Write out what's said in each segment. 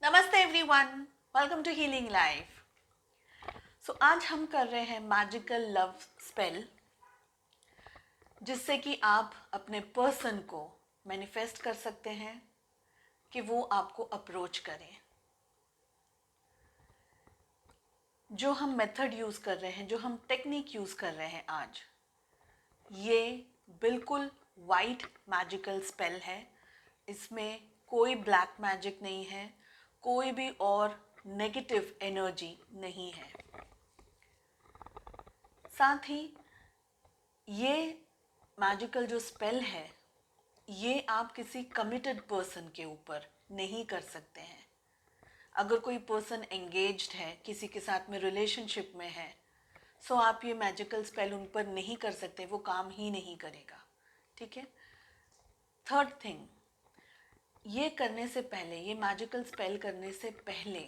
नमस्ते everyone, welcome to healing life. So आज हम कर रहे हैं मैजिकल लव स्पेल, जिससे कि आप अपने पर्सन को मैनिफेस्ट कर सकते हैं कि वो आपको अप्रोच करें। जो हम मेथड यूज़ कर रहे हैं, जो हम टेक्निक यूज़ कर रहे हैं आज, ये बिल्कुल वाइट मैजिकल स्पेल है। इसमें कोई ब्लैक मैजिक नहीं है, कोई भी और नेगेटिव एनर्जी नहीं है। साथ ही ये मैजिकल जो स्पेल है, ये आप किसी कमिटेड पर्सन के ऊपर नहीं कर सकते हैं। अगर कोई पर्सन एंगेज्ड है, किसी के साथ में रिलेशनशिप में है, सो आप ये मैजिकल स्पेल उन पर नहीं कर सकते, वो काम ही नहीं करेगा। ठीक है। थर्ड थिंग, ये करने से पहले, ये मैजिकल स्पेल करने से पहले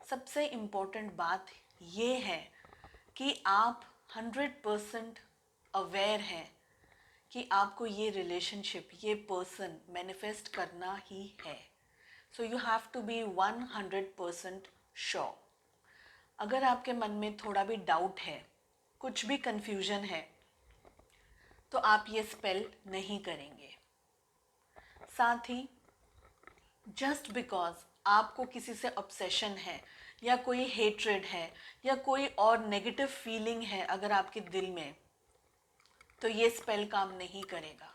सबसे इम्पोर्टेंट बात ये है कि आप 100% अवेयर हैं कि आपको ये रिलेशनशिप, ये पर्सन मैनिफेस्ट करना ही है। So you have to be 100% sure. अगर आपके मन में थोड़ा भी डाउट है, कुछ भी कंफ्यूजन है, तो आप ये स्पेल नहीं करेंगे। साथ ही जस्ट बिकॉज आपको किसी से ऑब्सेशन है या कोई हेट्रेड है या कोई और नेगेटिव फीलिंग है अगर आपके दिल में, तो ये स्पेल काम नहीं करेगा।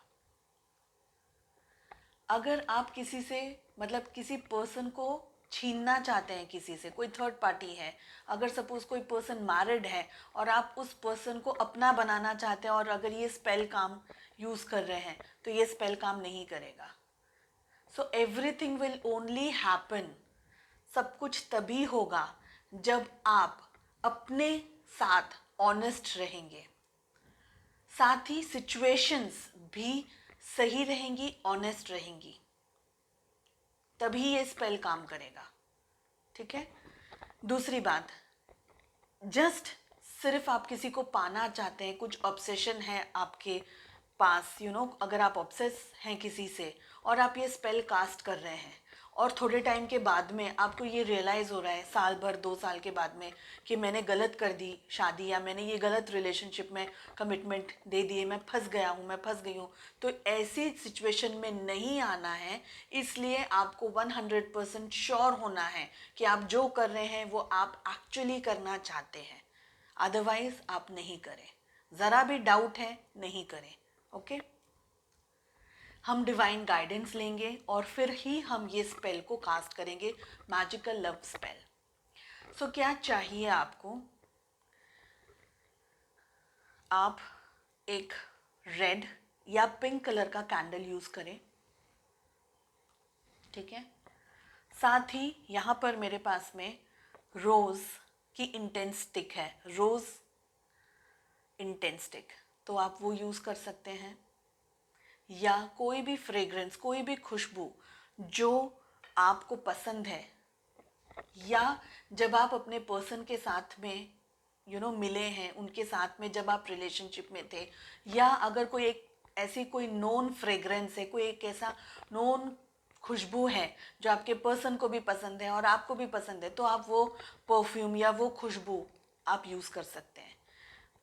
अगर आप किसी से, मतलब किसी पर्सन को छीनना चाहते हैं, किसी से, कोई थर्ड पार्टी है, अगर सपोज कोई पर्सन मैरिड है और आप उस पर्सन को अपना बनाना चाहते हैं और अगर ये स्पेल काम यूज़ कर रहे हैं, तो ये स्पेल काम नहीं करेगा। So everything will only happen, सब कुछ तभी होगा जब आप अपने साथ ऑनेस्ट रहेंगे। साथ ही सिचुएशंस भी सही रहेंगी, ऑनेस्ट रहेंगी, तभी ये स्पेल काम करेगा। ठीक है। दूसरी बात, जस्ट सिर्फ आप किसी को पाना चाहते हैं, कुछ ऑब्सेशन है आपके पास, अगर आप ऑब्सेस हैं किसी से और आप ये स्पेल कास्ट कर रहे हैं और थोड़े टाइम के बाद में आपको ये रियलाइज़ हो रहा है, साल भर 2 साल के बाद में, कि मैंने गलत कर दी शादी, या मैंने ये गलत रिलेशनशिप में कमिटमेंट दे दिए, मैं फंस गया हूँ, मैं फंस गई हूँ, तो ऐसी सिचुएशन में नहीं आना है। इसलिए आपको 100% श्योर होना है कि आप जो कर रहे हैं वो आप एक्चुअली करना चाहते हैं। अदरवाइज आप नहीं करें। ज़रा भी डाउट है, नहीं करें। ओके। हम डिवाइन गाइडेंस लेंगे और फिर ही हम ये स्पेल को कास्ट करेंगे, मैजिकल लव स्पेल। सो क्या चाहिए आपको? आप एक रेड या पिंक कलर का कैंडल यूज़ करें। ठीक है। साथ ही यहाँ पर मेरे पास में रोज़ की इंटेंस स्टिक है, रोज़ इंटेंस स्टिक, तो आप वो यूज़ कर सकते हैं। या कोई भी फ्रेग्रेंस, कोई भी खुशबू जो आपको पसंद है, या जब आप अपने पर्सन के साथ में मिले हैं, उनके साथ में जब आप रिलेशनशिप में थे, या अगर कोई एक ऐसी कोई नोन फ्रेग्रेंस है, कोई एक ऐसा नोन खुशबू है जो आपके पर्सन को भी पसंद है और आपको भी पसंद है, तो आप वो परफ्यूम या वो खुशबू आप यूज़ कर सकते हैं।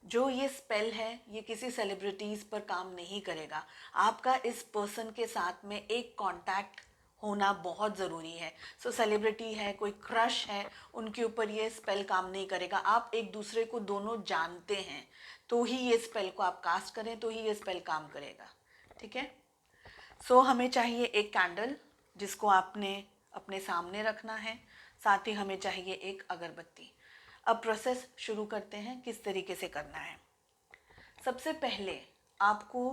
जो ये स्पेल है, ये किसी सेलिब्रिटीज़ पर काम नहीं करेगा। आपका इस पर्सन के साथ में एक कांटेक्ट होना बहुत ज़रूरी है। सो सेलिब्रिटी है, कोई क्रश है, उनके ऊपर ये स्पेल काम नहीं करेगा। आप एक दूसरे को दोनों जानते हैं, तो ही ये स्पेल को आप कास्ट करें, तो ही ये स्पेल काम करेगा। ठीक है। सो हमें चाहिए एक कैंडल, जिसको आपने अपने सामने रखना है। साथ ही हमें चाहिए एक अगरबत्ती। अब प्रोसेस शुरू करते हैं, किस तरीके से करना है। सबसे पहले आपको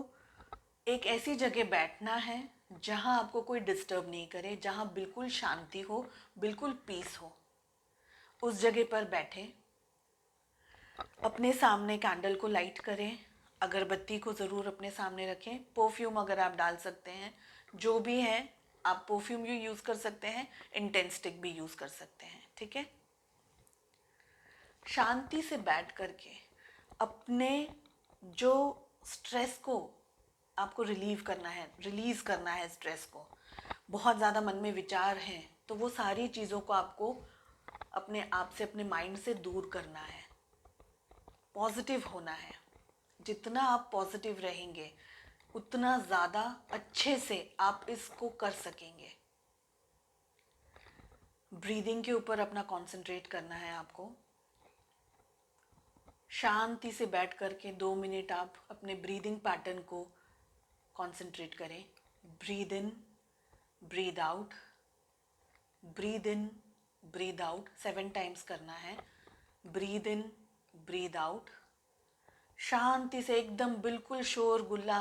एक ऐसी जगह बैठना है जहां आपको कोई डिस्टर्ब नहीं करे, जहां बिल्कुल शांति हो, बिल्कुल पीस हो। उस जगह पर बैठें, अपने सामने कैंडल को लाइट करें, अगरबत्ती को ज़रूर अपने सामने रखें। परफ्यूम अगर आप डाल सकते हैं, जो भी है, आप परफ्यूम भी यूज़ कर सकते हैं, इंटेंस स्टिक भी यूज़ कर सकते हैं। ठीक है। शांति से बैठ करके अपने जो स्ट्रेस को आपको रिलीव करना है, रिलीज़ करना है स्ट्रेस को। बहुत ज़्यादा मन में विचार हैं तो वो सारी चीज़ों को आपको अपने आप से, अपने माइंड से दूर करना है, पॉजिटिव होना है। जितना आप पॉजिटिव रहेंगे उतना ज़्यादा अच्छे से आप इसको कर सकेंगे। ब्रीदिंग के ऊपर अपना कंसंट्रेट करना है आपको। शांति से बैठ करके 2 मिनट आप अपने ब्रीदिंग पैटर्न को कंसंट्रेट करें। Breathe in, breathe out, breathe in, breathe out 7 times करना है। Breathe in, breathe out. शांति से एकदम, बिल्कुल शोर गुल्ला,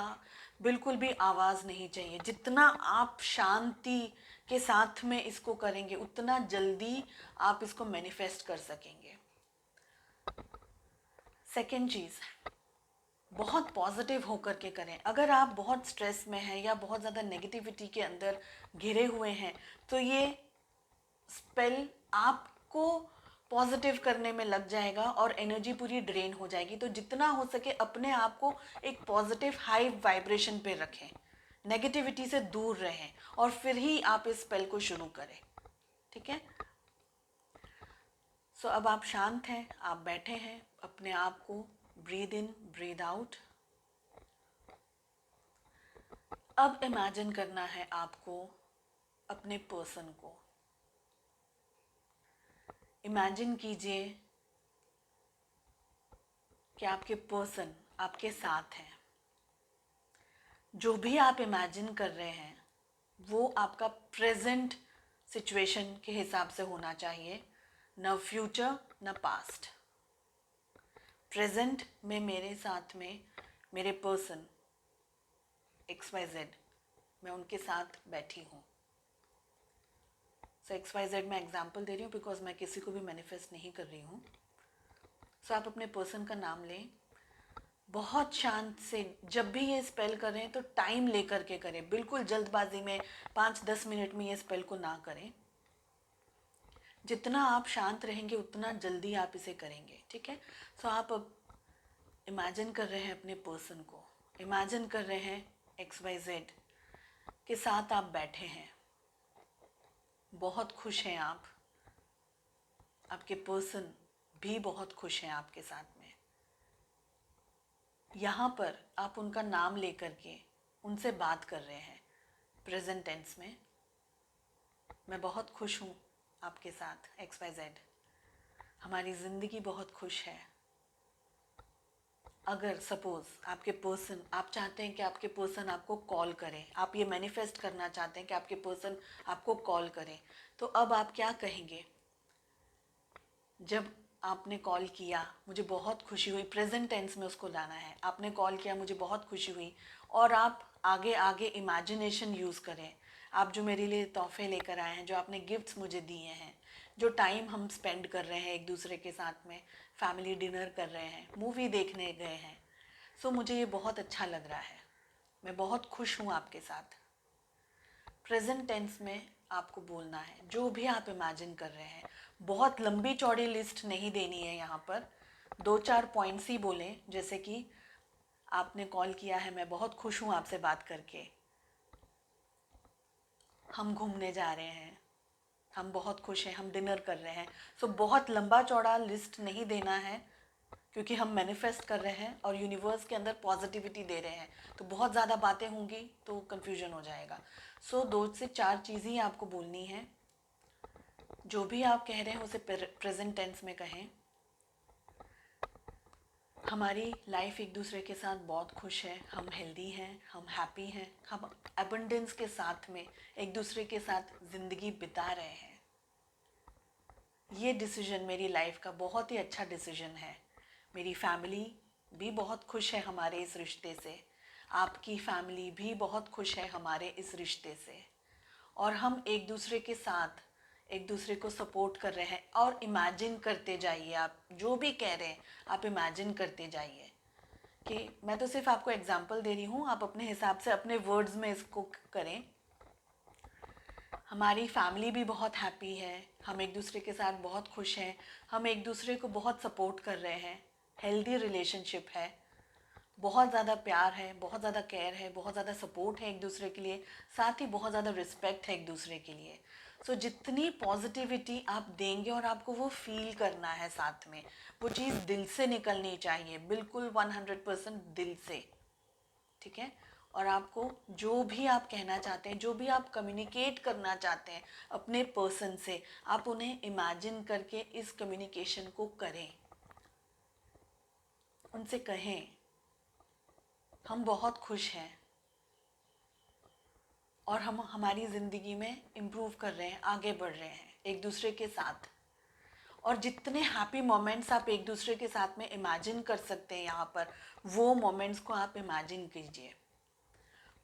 बिल्कुल भी आवाज़ नहीं चाहिए। जितना आप शांति के साथ में इसको करेंगे उतना जल्दी आप इसको मैनिफेस्ट कर सकेंगे। सेकेंड चीज़, बहुत पॉजिटिव होकर के करें। अगर आप बहुत स्ट्रेस में हैं या बहुत ज़्यादा नेगेटिविटी के अंदर घिरे हुए हैं तो ये स्पेल आपको पॉजिटिव करने में लग जाएगा और एनर्जी पूरी ड्रेन हो जाएगी। तो जितना हो सके अपने आप को एक पॉजिटिव हाई वाइब्रेशन पे रखें, नेगेटिविटी से दूर रहें और फिर ही आप इस स्पेल को शुरू करें। ठीक है। सो अब आप शांत हैं, आप बैठे हैं, अपने आप को ब्रीद इन, ब्रीद आउट। अब इमेजिन करना है आपको अपने पर्सन को। इमेजिन कीजिए कि आपके पर्सन आपके साथ हैं। जो भी आप इमेजिन कर रहे हैं वो आपका प्रेजेंट सिचुएशन के हिसाब से होना चाहिए, न फ्यूचर न पास्ट। प्रेजेंट में मेरे साथ में मेरे पर्सन XYZ, मैं उनके साथ बैठी हूँ। सो XYZ मैं एग्जाम्पल दे रही हूँ बिकॉज मैं किसी को भी मैनिफेस्ट नहीं कर रही हूँ। सो आप अपने पर्सन का नाम लें, बहुत शांत से। जब भी ये स्पेल करें तो टाइम लेकर के करें, बिल्कुल जल्दबाजी में 5-10 मिनट में ये स्पेल को ना करें। जितना आप शांत रहेंगे उतना जल्दी आप इसे करेंगे। ठीक है। सो आप अब इमेजिन कर रहे हैं अपने पर्सन को, इमेजिन कर रहे हैं XYZ के साथ आप बैठे हैं, बहुत खुश हैं आप, आपके पर्सन भी बहुत खुश हैं आपके साथ में। यहाँ पर आप उनका नाम लेकर के उनसे बात कर रहे हैं प्रेजेंट टेंस में। मैं बहुत खुश हूँ आपके साथ XYZ, हमारी ज़िंदगी बहुत खुश है। अगर सपोज़ आपके पर्सन, आप चाहते हैं कि आपके पर्सन आपको कॉल करें, आप ये मैनिफेस्ट करना चाहते हैं कि आपके पर्सन आपको कॉल करें, तो अब आप क्या कहेंगे? जब आपने कॉल किया, मुझे बहुत खुशी हुई, प्रेजेंट टेंस में उसको लाना है। आपने कॉल किया, मुझे बहुत खुशी हुई, और आप आगे आगे इमेजिनेशन यूज़ करें। आप जो मेरे लिए तोहफे लेकर आए हैं, जो आपने गिफ्ट्स मुझे दिए हैं, जो टाइम हम स्पेंड कर रहे हैं एक दूसरे के साथ में, फैमिली डिनर कर रहे हैं, मूवी देखने गए हैं, सो मुझे ये बहुत अच्छा लग रहा है, मैं बहुत खुश हूँ आपके साथ। प्रेजेंट टेंस में आपको बोलना है जो भी आप इमेजिन कर रहे हैं। बहुत लंबी चौड़ी लिस्ट नहीं देनी है यहाँ पर, 2-4 पॉइंट्स ही बोलें। जैसे कि आपने कॉल किया है, मैं बहुत खुश हूँ आपसे बात करके, हम घूमने जा रहे हैं, हम बहुत खुश हैं, हम डिनर कर रहे हैं। सो बहुत लंबा चौड़ा लिस्ट नहीं देना है क्योंकि हम मैनिफेस्ट कर रहे हैं और यूनिवर्स के अंदर पॉजिटिविटी दे रहे हैं, तो बहुत ज़्यादा बातें होंगी तो कंफ्यूजन हो जाएगा। सो 2 से 4 चीज़ें ही आपको बोलनी है। जो भी आप कह रहे हैं उसे प्रेजेंट टेंस में कहें। हमारी लाइफ एक दूसरे के साथ बहुत खुश है, हम हेल्दी हैं, हम हैप्पी हैं, हम एबंडेंस के साथ में एक दूसरे के साथ ज़िंदगी बिता रहे हैं। ये डिसीजन मेरी लाइफ का बहुत ही अच्छा डिसीजन है। मेरी फैमिली भी बहुत खुश है हमारे इस रिश्ते से, आपकी फैमिली भी बहुत खुश है हमारे इस रिश्ते से, और हम एक दूसरे के साथ एक दूसरे को सपोर्ट कर रहे हैं। और इमेजिन करते जाइए, आप जो भी कह रहे हैं आप इमेजिन करते जाइए। कि मैं तो सिर्फ आपको एग्जांपल दे रही हूँ, आप अपने हिसाब से अपने वर्ड्स में इसको करें। हमारी फैमिली भी बहुत हैप्पी है, हम एक दूसरे के साथ बहुत खुश हैं, हम एक दूसरे को बहुत सपोर्ट कर रहे हैं, हेल्दी रिलेशनशिप है, बहुत ज़्यादा प्यार है, बहुत ज़्यादा केयर है, बहुत ज़्यादा सपोर्ट है एक दूसरे के लिए, साथ ही बहुत ज़्यादा रिस्पेक्ट है एक दूसरे के लिए। सो जितनी पॉजिटिविटी आप देंगे और आपको वो फील करना है साथ में, वो चीज़ दिल से निकलनी चाहिए, बिल्कुल 100% दिल से, ठीक है। और आपको जो भी आप कहना चाहते हैं, जो भी आप कम्युनिकेट करना चाहते हैं अपने पर्सन से, आप उन्हें इमेजिन करके इस कम्युनिकेशन को करें, उनसे कहें हम बहुत खुश हैं और हम हमारी ज़िंदगी में इम्प्रूव कर रहे हैं, आगे बढ़ रहे हैं एक दूसरे के साथ। और जितने हैप्पी मोमेंट्स आप एक दूसरे के साथ में इमेजिन कर सकते हैं यहाँ पर, वो मोमेंट्स को आप इमेजिन कीजिए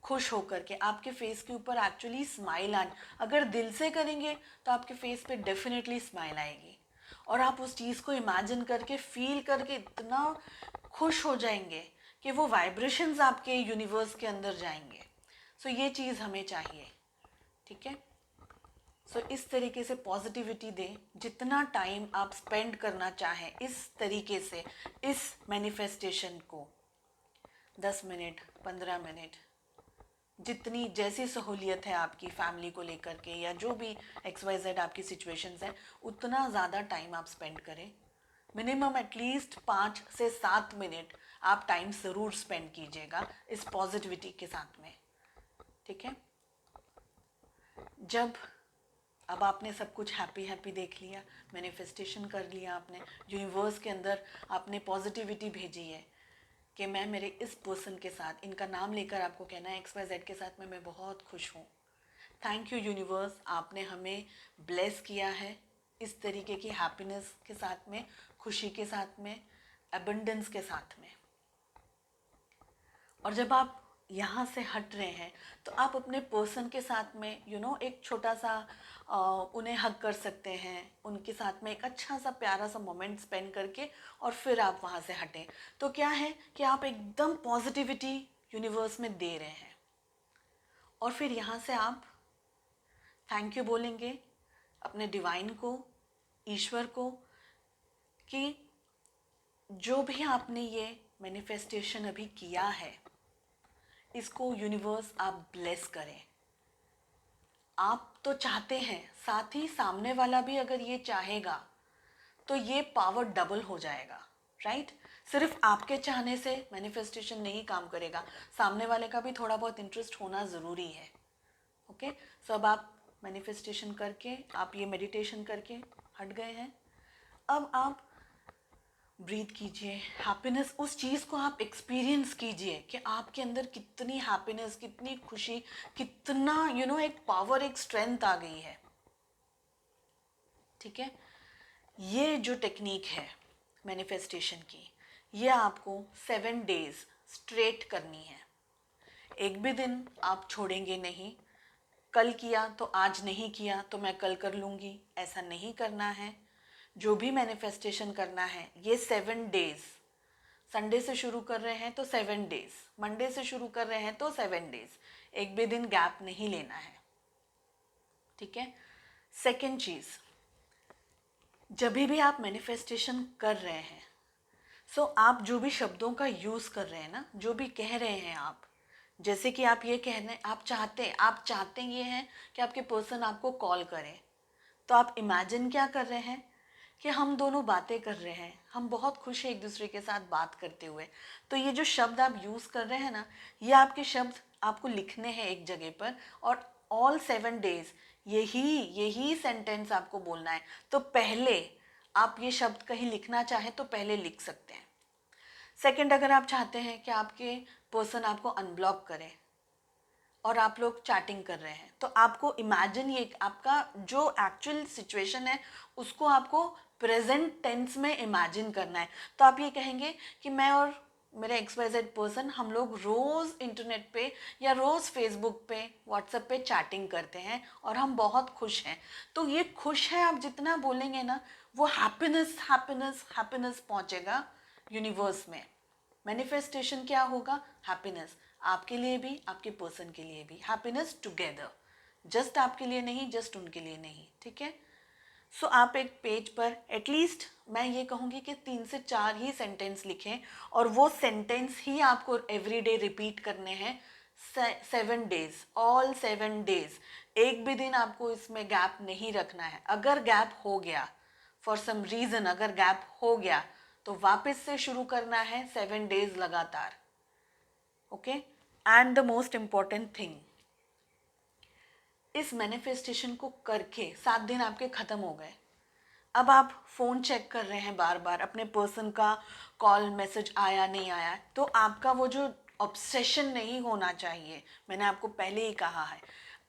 खुश होकर के। आपके फेस के ऊपर एक्चुअली स्माइल आए, अगर दिल से करेंगे तो आपके फेस पे डेफिनेटली स्माइल आएगी और आप उस चीज़ को इमेजिन करके फील करके इतना खुश हो जाएंगे कि वो वाइब्रेशंस आपके यूनिवर्स के अंदर जाएंगे। सो ये चीज़ हमें चाहिए, ठीक है। सो इस तरीके से पॉजिटिविटी दें, जितना टाइम आप स्पेंड करना चाहें इस तरीके से, इस मैनिफेस्टेशन को 10 मिनट 15 मिनट, जितनी जैसी सहूलियत है आपकी फैमिली को लेकर के या जो भी XYZ आपकी सिचुएशंस हैं, उतना ज़्यादा टाइम आप स्पेंड करें। मिनिमम एटलीस्ट 5 से 7 मिनट आप टाइम ज़रूर स्पेंड कीजिएगा इस पॉजिटिविटी के साथ में, ठीक है। जब अब आपने सब कुछ हैप्पी देख लिया, मैनिफेस्टेशन कर लिया आपने, यूनिवर्स के अंदर आपने पॉजिटिविटी भेजी है कि मैं मेरे इस पर्सन के साथ, इनका नाम लेकर आपको कहना है XYZ के साथ में मैं बहुत खुश हूँ। थैंक यू यूनिवर्स, आपने हमें ब्लेस किया है इस तरीके की हैप्पीनेस के साथ में, खुशी के साथ में, एबंडेंस के साथ में। और जब आप यहाँ से हट रहे हैं तो आप अपने पर्सन के साथ में एक छोटा सा उन्हें हग कर सकते हैं, उनके साथ में एक अच्छा सा प्यारा सा मोमेंट स्पेंड करके और फिर आप वहाँ से हटें। तो क्या है कि आप एकदम पॉजिटिविटी यूनिवर्स में दे रहे हैं और फिर यहाँ से आप थैंक यू बोलेंगे अपने डिवाइन को, ईश्वर को, कि जो भी आपने ये मैनिफेस्टेशन अभी किया है इसको यूनिवर्स आप ब्लेस करें। आप तो चाहते हैं, साथ ही सामने वाला भी अगर ये चाहेगा तो ये पावर डबल हो जाएगा, राइट। सिर्फ आपके चाहने से मैनिफेस्टेशन नहीं काम करेगा, सामने वाले का भी थोड़ा बहुत इंटरेस्ट होना ज़रूरी है, ओके। सो अब आप मैनिफेस्टेशन करके, आप ये मेडिटेशन करके हट गए हैं। अब आप ब्रीथ कीजिए, हैप्पीनेस, उस चीज़ को आप एक्सपीरियंस कीजिए कि आपके अंदर कितनी हैप्पीनेस, कितनी खुशी, कितना एक पावर, एक स्ट्रेंथ आ गई है, ठीक है। ये जो टेक्निक है मैनिफेस्टेशन की, ये आपको 7 डेज स्ट्रेट करनी है। एक भी दिन आप छोड़ेंगे नहीं, कल किया तो आज नहीं किया तो मैं कल कर लूँगी, ऐसा नहीं करना है। जो भी मैनिफेस्टेशन करना है ये 7 डेज, संडे से शुरू कर रहे हैं तो 7 डेज, मंडे से शुरू कर रहे हैं तो 7 डेज, एक भी दिन गैप नहीं लेना है, ठीक है। सेकेंड चीज़, जब भी आप मैनिफेस्टेशन कर रहे हैं, सो आप जो भी शब्दों का यूज़ कर रहे हैं ना, जो भी कह रहे हैं आप, जैसे कि आप ये कहने, आप चाहते ये हैं कि आपके पर्सन आपको कॉल करें, तो आप इमेजिन क्या कर रहे हैं कि हम दोनों बातें कर रहे हैं, हम बहुत खुश हैं एक दूसरे के साथ बात करते हुए। तो ये जो शब्द आप यूज़ कर रहे हैं ना, ये आपके शब्द आपको लिखने हैं एक जगह पर और ऑल 7 डेज यही सेंटेंस आपको बोलना है। तो पहले आप ये शब्द कहीं लिखना चाहें तो पहले लिख सकते हैं। सेकंड, अगर आप चाहते हैं कि आपके पर्सन आपको अनब्लॉक करें और आप लोग चैटिंग कर रहे हैं, तो आपको इमेजिन, ये आपका जो एक्चुअल सिचुएशन है उसको आपको प्रेजेंट टेंस में इमेजिन करना है। तो आप ये कहेंगे कि मैं और मेरे XYZ पर्सन, हम लोग रोज़ इंटरनेट पे या रोज़ फेसबुक पे, व्हाट्सएप पे चैटिंग करते हैं और हम बहुत खुश हैं। तो ये खुश है आप जितना बोलेंगे ना, वो हैप्पीनेस हैप्पीनेस हैप्पीनेस पहुँचेगा यूनिवर्स में। मैनिफेस्टेशन क्या होगा? हैप्पीनेस, आपके लिए भी, आपके पर्सन के लिए भी, हैप्पीनेस टुगेदर, जस्ट आपके लिए नहीं, जस्ट उनके लिए नहीं, ठीक है। सो आप एक पेज पर एटलीस्ट, मैं ये कहूँगी कि 3 से 4 ही सेंटेंस लिखें और वो सेंटेंस ही आपको एवरीडे रिपीट करने हैं 7 डेज, ऑल 7 डेज, एक भी दिन आपको इसमें गैप नहीं रखना है। अगर गैप हो गया, फॉर सम रीजन अगर गैप हो गया, तो वापस से शुरू करना है 7 डेज लगातार। Okay, and the most important thing, इस मैनिफेस्टेशन को करके 7 दिन आपके खत्म हो गए। अब आप फ़ोन चेक कर रहे हैं बार बार, अपने पर्सन का कॉल मैसेज आया नहीं आया, तो आपका वो जो ऑब्सेशन नहीं होना चाहिए, मैंने आपको पहले ही कहा है।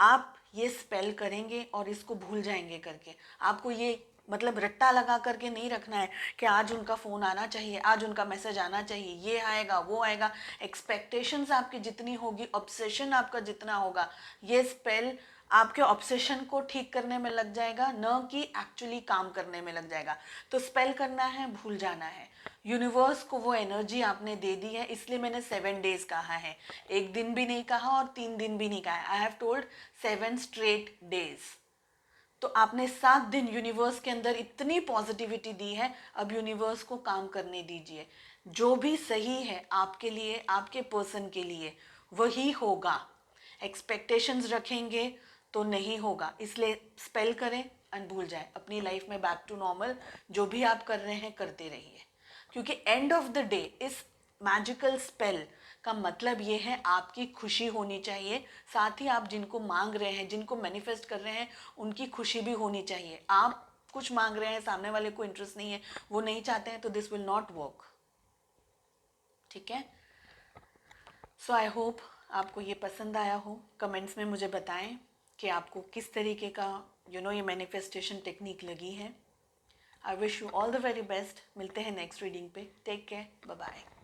आप ये स्पेल करेंगे और इसको भूल जाएंगे करके, आपको ये मतलब रट्टा लगा करके नहीं रखना है कि आज उनका फ़ोन आना चाहिए, आज उनका मैसेज आना चाहिए, ये आएगा वो आएगा। एक्सपेक्टेशंस आपकी जितनी होगी, ऑब्सेशन आपका जितना होगा, ये स्पेल आपके ऑब्सेशन को ठीक करने में लग जाएगा, न कि एक्चुअली काम करने में लग जाएगा। तो स्पेल करना है, भूल जाना है। यूनिवर्स को वो एनर्जी आपने दे दी है, इसलिए मैंने 7 डेज कहा है, एक दिन भी नहीं कहा और 3 दिन भी नहीं कहा है। I have told 7 straight days. तो आपने 7 दिन यूनिवर्स के अंदर इतनी पॉजिटिविटी दी है, अब यूनिवर्स को काम करने दीजिए। जो भी सही है आपके लिए, आपके पर्सन के लिए, वही होगा। एक्सपेक्टेशंस रखेंगे तो नहीं होगा, इसलिए स्पेल करें एंड भूल जाएं। अपनी लाइफ में बैक टू नॉर्मल जो भी आप कर रहे हैं करते रहिए, क्योंकि एंड ऑफ द डे इस मैजिकल स्पेल का मतलब ये है आपकी खुशी होनी चाहिए, साथ ही आप जिनको मांग रहे हैं, जिनको मैनिफेस्ट कर रहे हैं, उनकी खुशी भी होनी चाहिए। आप कुछ मांग रहे हैं, सामने वाले को इंटरेस्ट नहीं है, वो नहीं चाहते हैं, तो दिस विल नॉट वर्क। ठीक है, सो आई होप आपको ये पसंद आया हो। कमेंट्स में मुझे बताएं कि आपको किस तरीके का ये मैनिफेस्टेशन टेक्निक लगी है। I wish you all the very best. मिलते हैं नेक्स्ट रीडिंग पे। Take care, bye bye.